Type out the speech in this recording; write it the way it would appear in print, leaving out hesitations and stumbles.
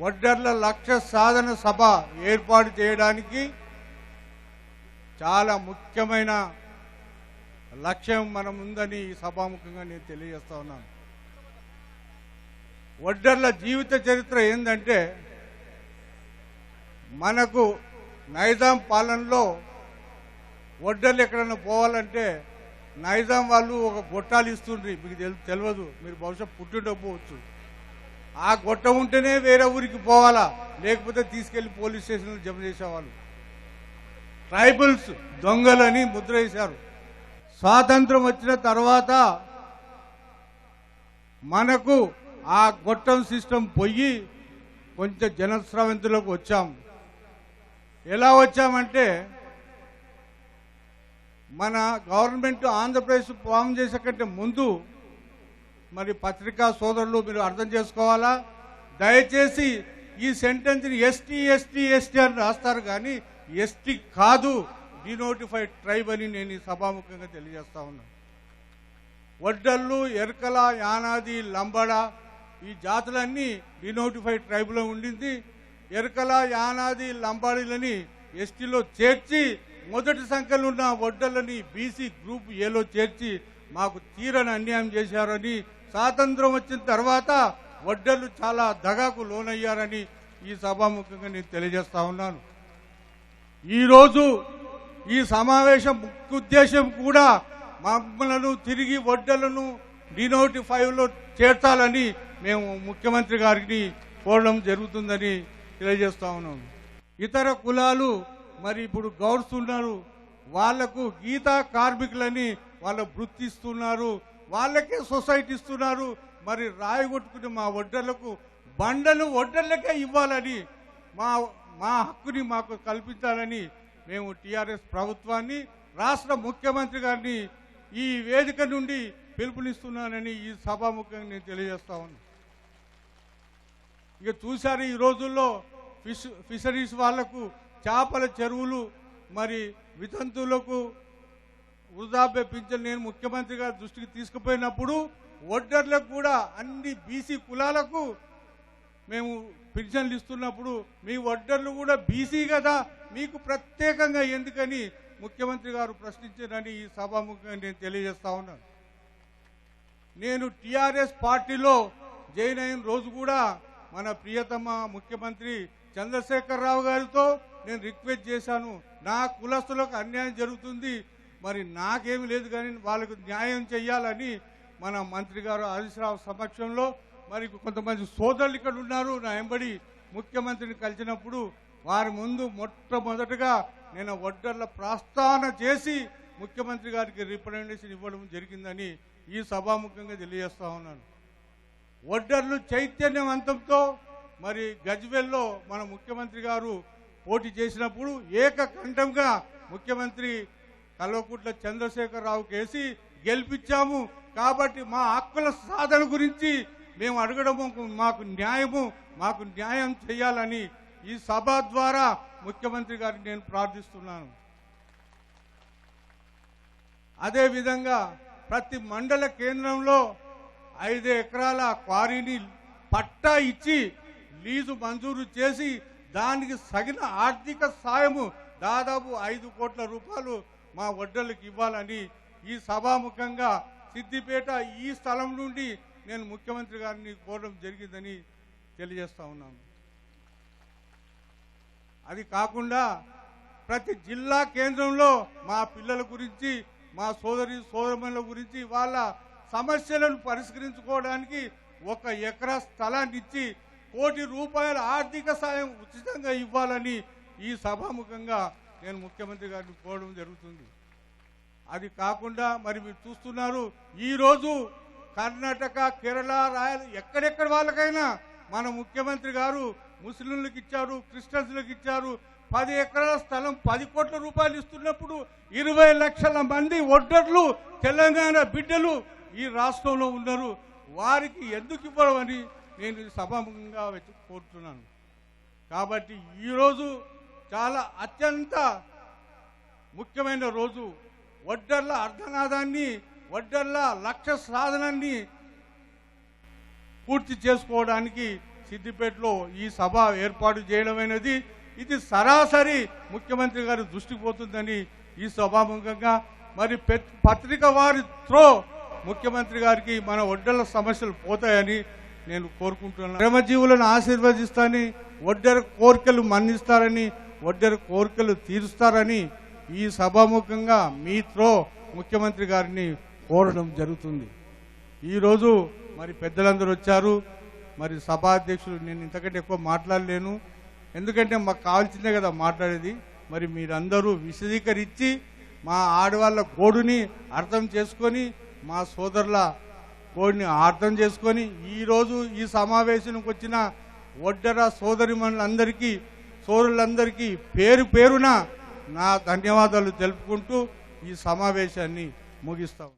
వడ్డర్ల లక్ష్య సాధన సభ ఏర్పాటు చేయడానికి చాలా ముఖ్యమైన లక్ష్యం మనం ఉందని ఈ సభాముఖంగా నేను తెలియజేస్తా ఉన్నాను. వడ్డర్ల జీవిత చరిత్ర ఏంటంటే, మనకు నైజాం పాలనలో వడ్డర్లు ఎక్కడన్నా పోవాలంటే నైజాం వాళ్ళు ఒక గొట్టాలు ఇస్తుండ్రి. మీకు తెలియదు, మీరు బహుశా పుట్టిండకపోవచ్చు. ఆ గొట్ట ఉంటేనే వేరే ఊరికి పోవాలా, లేకపోతే తీసుకెళ్లి పోలీస్ స్టేషన్లో జమ చేసేవాళ్ళు. ట్రైబల్స్ దొంగలని ముద్ర వేశారు. స్వాతంత్రం వచ్చిన తర్వాత మనకు ఆ గొట్టం సిస్టమ్ పోయి కొంచెం జనస్రవంతిలోకి వచ్చాం. ఎలా వచ్చామంటే, మన గవర్నమెంట్ ఆంధ్రప్రదేశ్ ఫామ్ చేసే కంటే ముందు మరి పత్రికా సోదరులు మీరు అర్థం చేసుకోవాలా. దయచేసి ఈ సెంటెన్స్ని ఎస్టీ ఎస్టీ ఎస్టీ అని రాస్తారు, కానీ ఎస్టీ కాదు, డినోటిఫైడ్ ట్రైబ్ అని నేను ఈ సభాముఖంగా తెలియజేస్తా ఉన్నాను. వడ్డళ్ళు, ఎరకల, యానాది, లంబడ ఈ జాతులన్నీ డినోటిఫైడ్ ట్రైబ్లో ఉండింది. ఎరకల, యానాది, లంబాడీలని ఎస్టీలో చేర్చి మొదటి సంఖ్యలో ఉన్న వడ్డళ్ళని బీసీ గ్రూప్ ఏలో చేర్చి మాకు తీరని అన్యాయం చేశారని, స్వాతంత్రం వచ్చిన తర్వాత వడ్డళ్ళు చాలా దగాకు లోనయ్యారని ఈ సభాముఖంగా నేను తెలియజేస్తా ఉన్నాను. ఈరోజు ఈ సమావేశం ముఖ్య ఉద్దేశం కూడా మమ్మలను తిరిగి వడ్డలను డినోటిఫైవ్లో చేర్చాలని మేము ముఖ్యమంత్రి గారిని కోరడం జరుగుతుందని తెలియజేస్తా ఉన్నాం. ఇతర కులాలు మరి ఇప్పుడు గౌడ్స్ ఉన్నారు, వాళ్లకు గీతా కార్మికులని వాళ్ళ వృత్తి ఇస్తున్నారు, వాళ్ళకే సొసైటీ ఇస్తున్నారు. మరి రాయగొట్టుకుని మా వడ్డర్లకు బండలు వడ్డర్లకే ఇవ్వాలని, మా హక్కుని మాకు కల్పించాలని మేము టీఆర్ఎస్ ప్రభుత్వాన్ని, రాష్ట్ర ముఖ్యమంత్రి గారిని ఈ వేదిక నుండి పిలుపునిస్తున్నానని ఈ సభాముఖంగా నేను తెలియజేస్తా ఉన్నాను. ఇక చూశారు, ఈ రోజుల్లో ఫిషరీస్ వాళ్లకు చేపల చెరువులు మరి వితంతువులకు వృద్ధాప్య పింఛన్ నేను ముఖ్యమంత్రి గారి దృష్టికి తీసుకుపోయినప్పుడు వడ్డర్లకు కూడా అన్ని బీసీ కులాలకు మేము పింఛన్లు ఇస్తున్నప్పుడు మీ వడ్డర్లు కూడా బీసీ కదా, మీకు ప్రత్యేకంగా ఎందుకని ముఖ్యమంత్రి గారు ప్రశ్నించారని ఈ సభాముఖంగా నేను తెలియజేస్తా ఉన్నాను. నేను టీఆర్ఎస్ పార్టీలో జాయిన్ అయిన రోజు కూడా మన ప్రియతమ ముఖ్యమంత్రి చంద్రశేఖరరావు గారితో నేను రిక్వెస్ట్ చేశాను, నా కులస్తులకు అన్యాయం జరుగుతుంది, మరి నాకేమి లేదు కానీ వాళ్ళకు న్యాయం చేయాలని మన మంత్రి గారు హరీష్ రావు సమక్షంలో మరి కొంతమంది సోదరులు ఇక్కడ ఉన్నారు, నా వెంబడి ముఖ్యమంత్రిని కలిసినప్పుడు వారి ముందు మొట్టమొదటగా నేను వడ్డర్ల ప్రస్తావన చేసి ముఖ్యమంత్రి గారికి రిప్రజెంటేషన్ ఇవ్వడం జరిగిందని ఈ సభాముఖంగా తెలియజేస్తా ఉన్నాను. వడ్డర్లు చైతన్యవంతంతో మరి గజ్వేల్లో మన ముఖ్యమంత్రి గారు పోటీ చేసినప్పుడు ఏకకంఠంగా ముఖ్యమంత్రి కల్వకుంట్ల చంద్రశేఖరరావు కేసి గెలిపించాము. కాబట్టి మా హక్కుల సాధన గురించి మేము అడగడము, మాకు న్యాయం చేయాలని ఈ సభ ద్వారా ముఖ్యమంత్రి గారిని నేను ప్రార్థిస్తున్నాను. అదేవిధంగా ప్రతి మండల కేంద్రంలో 5 ఎకరాల క్వారీని పట్టా ఇచ్చి లీజు మంజూరు చేసి దానికి తగిన ఆర్థిక సాయము దాదాపు 5 కోట్ల రూపాయలు మా వడ్డర్లకు ఇవ్వాలని ఈ సభాముఖంగా సిద్దిపేట ఈ స్థలం నుండి నేను ముఖ్యమంత్రి గారిని కోరడం జరిగిందని తెలియజేస్తా ఉన్నాను. అది కాకుండా ప్రతి జిల్లా కేంద్రంలో మా పిల్లల గురించి, మా సోదరుల గురించి వాళ్ళ సమస్యలను పరిష్కరించుకోవడానికి 1 ఎకరా స్థలాన్ని ఇచ్చి ₹1 కోటి ఆర్థిక సాయం ఉచితంగా ఇవ్వాలని ఈ సభాముఖంగా నేను ముఖ్యమంత్రి గారిని కోరడం జరుగుతుంది. అది కాకుండా మరి మీరు చూస్తున్నారు, ఈరోజు కర్ణాటక, కేరళ, రాయల్ ఎక్కడెక్కడ వాళ్ళకైనా మన ముఖ్యమంత్రి గారు ముస్లింలకు ఇచ్చారు, క్రిస్టియన్స్లకు ఇచ్చారు. 10 ఎకరాల స్థలం 10 కోట్ల రూపాయలు ఇస్తున్నప్పుడు 20 లక్షల మంది వడ్డర్లు తెలంగాణ బిడ్డలు ఈ రాష్ట్రంలో ఉన్నారు, వారికి ఎందుకు ఇవ్వడమని నేను సభాముఖంగా కోరుతున్నాను. కాబట్టి ఈరోజు చాలా అత్యంత ముఖ్యమైన రోజు. వడ్డర్ల అర్ధనాదాన్ని, వడ్డర్ల లక్ష్య సాధనాన్ని పూర్తి చేసుకోవడానికి సిద్దిపేటలో ఈ సభ ఏర్పాటు చేయడమైనది ఇది సరాసరి ముఖ్యమంత్రి గారి దృష్టికి పోతుందని ఈ సభాముఖంగా మరి పత్రిక వారి త్రో ముఖ్యమంత్రి గారికి మన ఒడ్డెర సమస్యలు పోతాయని నేను కోరుకుంటున్నాను. శ్రమజీవులను ఆశీర్వదిస్తానని, ఒడ్డెర కోరికలు మన్నిస్తారని, ఒడ్డెర కోరికలు తీరుస్తారని ఈ సభాముఖంగా మీ త్రో ముఖ్యమంత్రి గారిని కోరడం జరుగుతుంది. ఈరోజు మరి పెద్దలందరూ వచ్చారు. మరి సభాధ్యక్షులు నేను ఇంతకంటే ఎక్కువ మాట్లాడలేను, ఎందుకంటే మాకు కావాల్సిందే కదా మాట్లాడేది. మరి మీరందరూ విశదీకరించి మా ఆడవాళ్ళ గోడుని అర్థం చేసుకొని, మా సోదరుల గోడుని అర్థం చేసుకొని ఈరోజు ఈ సమావేశానికి వచ్చిన ఒడ్డెర సోదరులందరికీ పేరు పేరున నా ధన్యవాదాలు తెలుపుకుంటూ ఈ సమావేశాన్ని ముగిస్తాం.